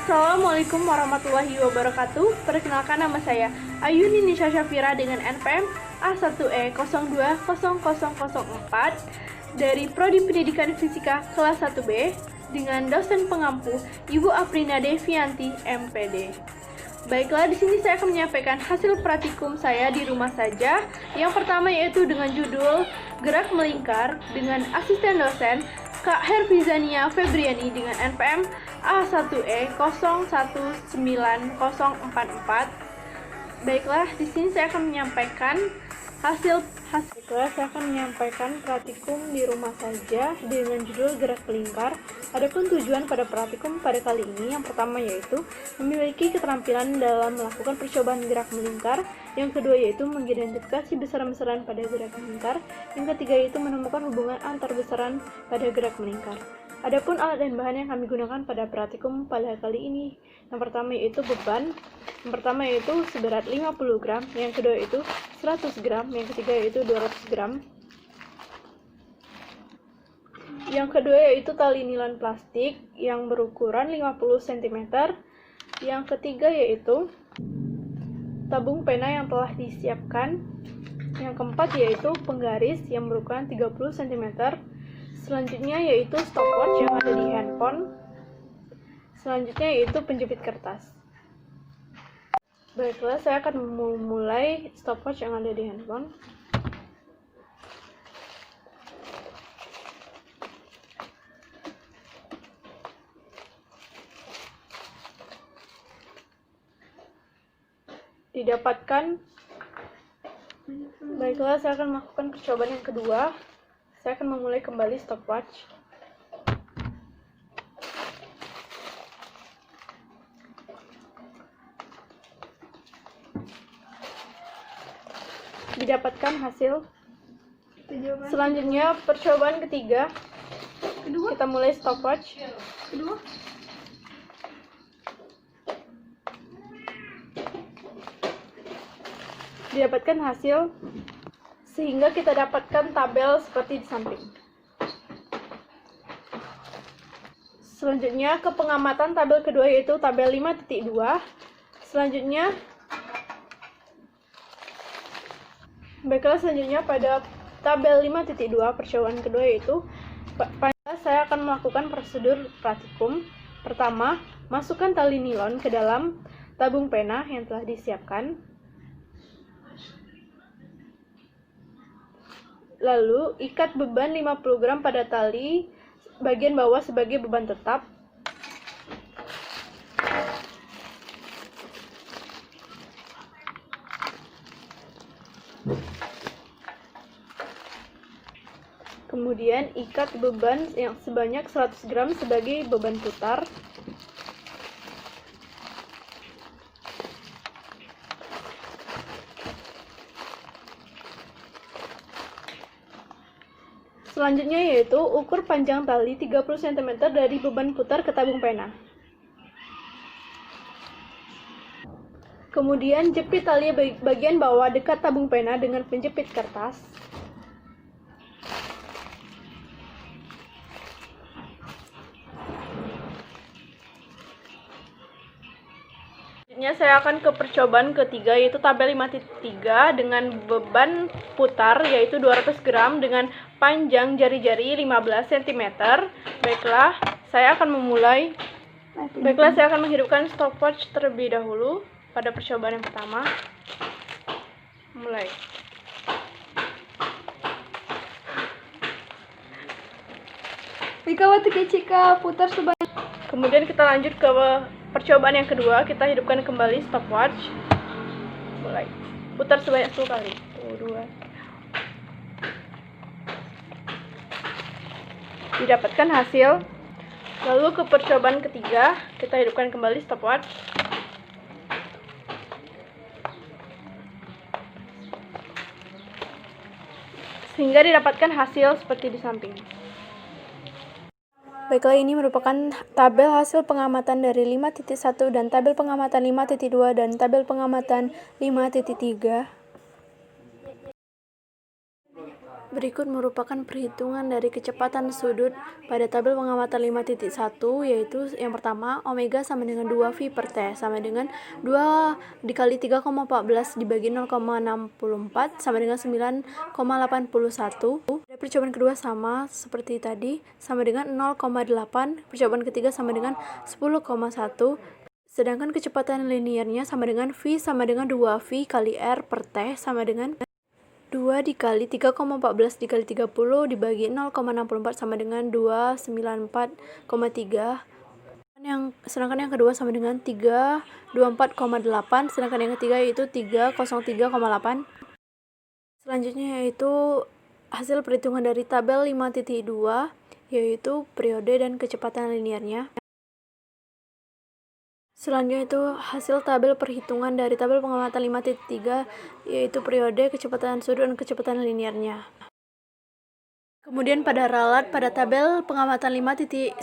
Assalamualaikum warahmatullahi wabarakatuh. Perkenalkan, nama saya Ayuni Nisha Syafira dengan NPM A1E020004 dari Prodi Pendidikan Fisika kelas 1B dengan dosen pengampu Ibu Aprina Devianti, MPD. Baiklah, di sini saya akan menyampaikan hasil praktikum saya di rumah saja. Yang pertama yaitu dengan judul Gerak Melingkar dengan asisten dosen Kak Herfizania Febriani dengan NPM A1E019044. Baiklah, di sini saya akan menyampaikan hasil praktikum di rumah saja dengan judul Gerak Melingkar. Adapun tujuan pada praktikum pada kali ini yang pertama yaitu memiliki keterampilan dalam melakukan percobaan gerak melingkar. Yang kedua yaitu mengidentifikasi besaran-besaran pada gerak melingkar. Yang ketiga yaitu menemukan hubungan antar besaran pada gerak melingkar. Adapun alat dan bahan yang kami gunakan pada praktikum pada kali ini, yang pertama yaitu beban. Yang pertama yaitu seberat 50 gram, yang kedua yaitu 100 gram, yang ketiga yaitu 200 gram. Yang kedua yaitu tali nilon plastik yang berukuran 50 cm. Yang ketiga yaitu tabung pena yang telah disiapkan. Yang keempat yaitu penggaris yang berukuran 30 cm. Selanjutnya yaitu stopwatch yang ada di handphone. Selanjutnya yaitu penjepit kertas. Baiklah, saya akan memulai stopwatch yang ada di handphone. Didapatkan. Baiklah, saya akan melakukan percobaan yang kedua. Saya akan memulai kembali stopwatch. Didapatkan hasil. Selanjutnya percobaan ketiga. Kita mulai stopwatch. Didapatkan hasil, sehingga kita dapatkan tabel seperti di samping. Selanjutnya ke pengamatan tabel kedua yaitu tabel 5.2. Selanjutnya pada tabel 5.2 percobaan kedua yaitu saya akan melakukan prosedur praktikum. Pertama, masukkan tali nilon ke dalam tabung pena yang telah disiapkan. Lalu, ikat beban 50 gram pada tali bagian bawah sebagai beban tetap. Kemudian, ikat beban yang sebanyak 100 gram sebagai beban putar. Selanjutnya yaitu ukur panjang tali 30 cm dari beban putar ke tabung pena. Kemudian jepit tali bagian bawah dekat tabung pena dengan penjepit kertas. Selanjutnya saya akan ke percobaan ketiga yaitu tabel 5.3 dengan beban putar yaitu 200 gram dengan panjang jari-jari 15 cm. Baiklah, saya akan menghidupkan stopwatch terlebih dahulu pada percobaan yang pertama. Mulai. Wikawati kecika putar sebanyak. Kemudian kita lanjut ke percobaan yang kedua. Kita hidupkan kembali stopwatch. Mulai. Putar sebanyak 10 kali. 1, 2. Didapatkan hasil. Lalu ke percobaan ketiga, kita hidupkan kembali stopwatch. Sehingga didapatkan hasil seperti di samping. Baiklah, ini merupakan tabel hasil pengamatan dari 5.1 dan tabel pengamatan 5.2 dan tabel pengamatan 5.3. Berikut merupakan perhitungan dari kecepatan sudut pada tabel pengamatan 5.1, yaitu yang pertama, omega sama dengan 2V per T sama dengan 2 dikali 3,14 dibagi 0,64 sama dengan 9,81. Pada percobaan kedua sama seperti tadi, sama dengan 0,8, percobaan ketiga sama dengan 10,1. Sedangkan kecepatan linearnya sama dengan V sama dengan 2V kali R per T sama dengan 2 dikali 3,14 dikali 30 dibagi 0,64 sama dengan 294,3. Sedangkan yang kedua sama dengan 324,8. Sedangkan yang ketiga yaitu 303,8. Selanjutnya yaitu hasil perhitungan dari tabel 5.2, yaitu periode dan kecepatan linearnya. Selanjutnya itu hasil tabel perhitungan dari tabel pengamatan 5.3, yaitu periode, kecepatan sudut, dan kecepatan linearnya. Kemudian pada ralat pada tabel pengamatan 5.1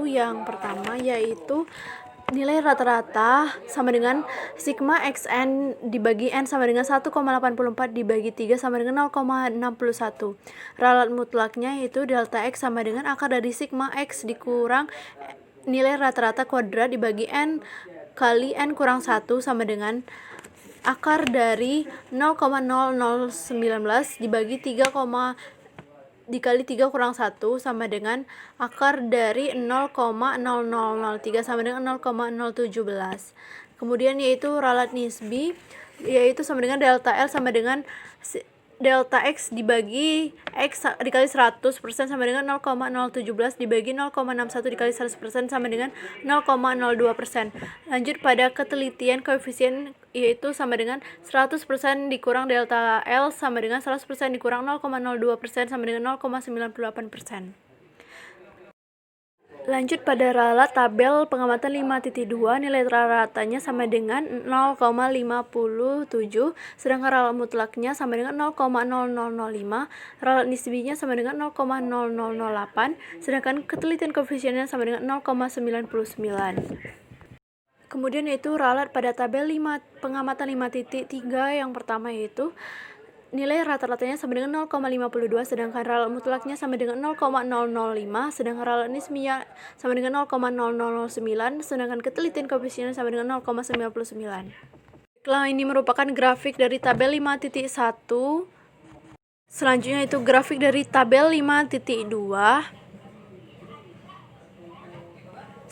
yang pertama yaitu nilai rata-rata sama dengan sigma xn dibagi n sama dengan 1,84 dibagi 3 sama dengan 0,61. Ralat mutlaknya yaitu delta x sama dengan akar dari sigma x dikurang nilai rata-rata kuadrat dibagi n kali n kurang 1 sama dengan akar dari 0,0019 dibagi 3, dikali 3 kurang 1 sama dengan akar dari 0,0003 sama dengan 0,017. Kemudian yaitu ralat nisbi, yaitu sama dengan delta L sama dengan delta X dibagi X dikali 100% sama dengan 0,017 dibagi 0,61 dikali 100% sama dengan 0,02%. Lanjut pada ketelitian koefisien, yaitu sama dengan 100% dikurang delta L sama dengan 100% dikurang 0,02% sama dengan 0,98%. Lanjut pada ralat tabel pengamatan 5.2, nilai rata-ratanya sama dengan 0,57, sedangkan ralat mutlaknya sama dengan 0,0005, ralat nisbinya sama dengan 0,0008, sedangkan ketelitian koefisiennya sama dengan 0,99. Kemudian yaitu ralat pada tabel pengamatan 5.3 yang pertama yaitu nilai rata-ratanya sama dengan 0,52, sedangkan ralat mutlaknya sama dengan 0,005, sedangkan ralat nisbinya sama dengan 0,0009, sedangkan ketelitian koefisiennya sama dengan 0,99. Setelah ini merupakan grafik dari tabel 5.1. Selanjutnya itu grafik dari tabel 5.2.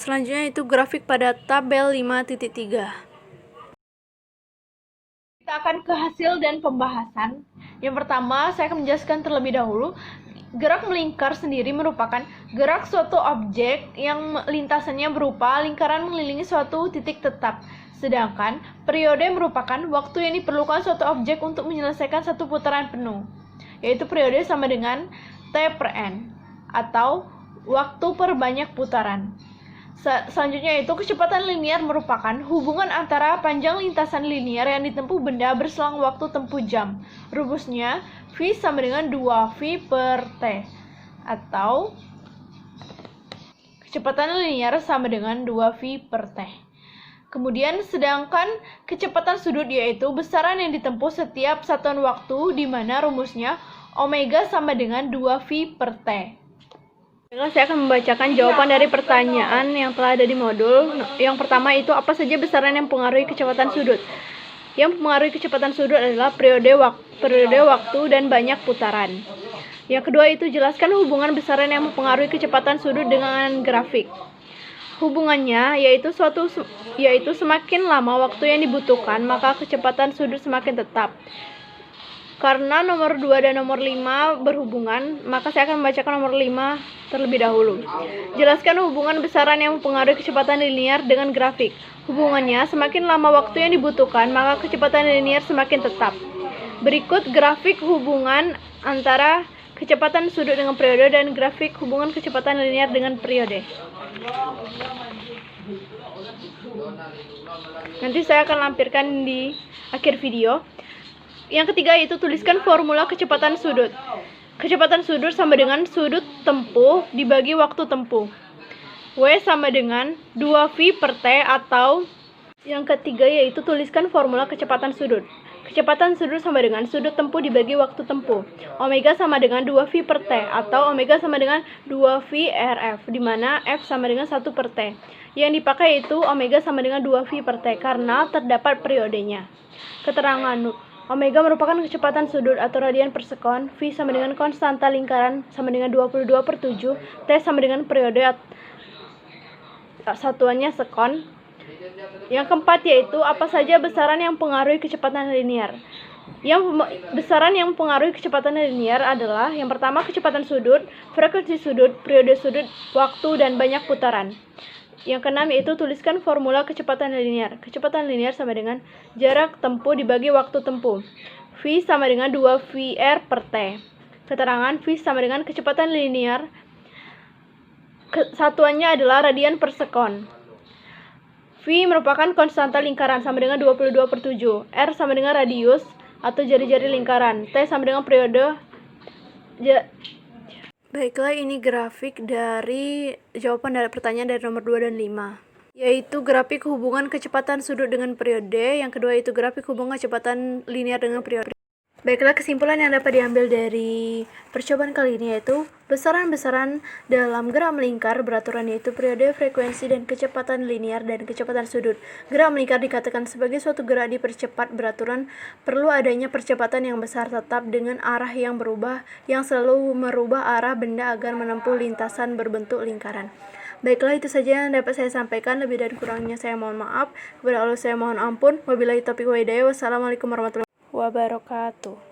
Selanjutnya itu grafik pada tabel 5.3. Kita akan ke hasil dan pembahasan. Yang pertama, saya akan menjelaskan terlebih dahulu. Gerak melingkar sendiri merupakan gerak suatu objek yang lintasannya berupa lingkaran mengelilingi suatu titik tetap. Sedangkan periode merupakan waktu yang diperlukan suatu objek untuk menyelesaikan satu putaran penuh, yaitu periode sama dengan T per N, atau waktu per banyak putaran. Selanjutnya itu kecepatan linear merupakan hubungan antara panjang lintasan linear yang ditempuh benda berselang waktu tempuh jam. Rumusnya V sama dengan 2V per T, atau kecepatan linear sama dengan 2V per T. Kemudian sedangkan kecepatan sudut yaitu besaran yang ditempuh setiap satuan waktu, di mana rumusnya omega sama dengan 2V per T. Saya akan membacakan jawaban dari pertanyaan yang telah ada di modul. Yang pertama itu apa saja besaran yang mempengaruhi kecepatan sudut? Yang mempengaruhi kecepatan sudut adalah periode waktu dan banyak putaran. Yang kedua itu jelaskan hubungan besaran yang mempengaruhi kecepatan sudut dengan grafik. Hubungannya yaitu semakin lama waktu yang dibutuhkan, maka kecepatan sudut semakin tetap. Karena nomor 2 dan nomor 5 berhubungan, maka saya akan membacakan nomor 5 terlebih dahulu. Jelaskan hubungan besaran yang mempengaruhi kecepatan linear dengan grafik. Hubungannya, semakin lama waktu yang dibutuhkan, maka kecepatan linear semakin tetap. Berikut grafik hubungan antara kecepatan sudut dengan periode dan grafik hubungan kecepatan linear dengan periode. Nanti saya akan lampirkan di akhir video. Yang ketiga itu tuliskan formula kecepatan sudut. Kecepatan sudut sama dengan sudut tempuh dibagi waktu tempuh. W sama dengan 2V per T, atau yang ketiga yaitu tuliskan formula kecepatan sudut. Kecepatan sudut sama dengan sudut tempuh dibagi waktu tempuh. Omega sama dengan 2V per T, atau omega sama dengan 2V RF, di mana F sama dengan 1 per T. Yang dipakai itu omega sama dengan 2V per T, karena terdapat periodenya. Keterangan omega merupakan kecepatan sudut atau radian per sekon, V sama dengan konstanta lingkaran sama dengan 22/7, T sama dengan periode satuannya sekon. Yang keempat yaitu apa saja besaran yang mempengaruhi kecepatan linear. Besaran yang mempengaruhi kecepatan linear adalah yang pertama kecepatan sudut, frekuensi sudut, periode sudut, waktu, dan banyak putaran. Yang keenam yaitu tuliskan formula kecepatan linear. Kecepatan linear sama dengan jarak tempuh dibagi waktu tempuh. V sama dengan 2VR per T. Keterangan V sama dengan kecepatan linear. Satuannya adalah radian per sekon. V merupakan konstanta lingkaran sama dengan 22/7. R sama dengan radius atau jari-jari lingkaran. T sama dengan periode. Baiklah, ini grafik dari jawaban dari pertanyaan dari nomor 2 dan 5. Yaitu grafik hubungan kecepatan sudut dengan periode. Yang kedua itu grafik hubungan kecepatan linear dengan periode. Baiklah, kesimpulan yang dapat diambil dari percobaan kali ini yaitu besaran-besaran dalam gerak melingkar beraturan yaitu periode, frekuensi, dan kecepatan linear dan kecepatan sudut. Gerak melingkar dikatakan sebagai suatu gerak dipercepat beraturan perlu adanya percepatan yang besar tetap dengan arah yang berubah yang selalu merubah arah benda agar menempuh lintasan berbentuk lingkaran. Baiklah, itu saja yang dapat saya sampaikan. Lebih dan kurangnya saya mohon maaf. Kepada Allah saya mohon ampun. Wabillahi taufiq wa hidayah. Wassalamualaikum warahmatullahi wabarakatuh.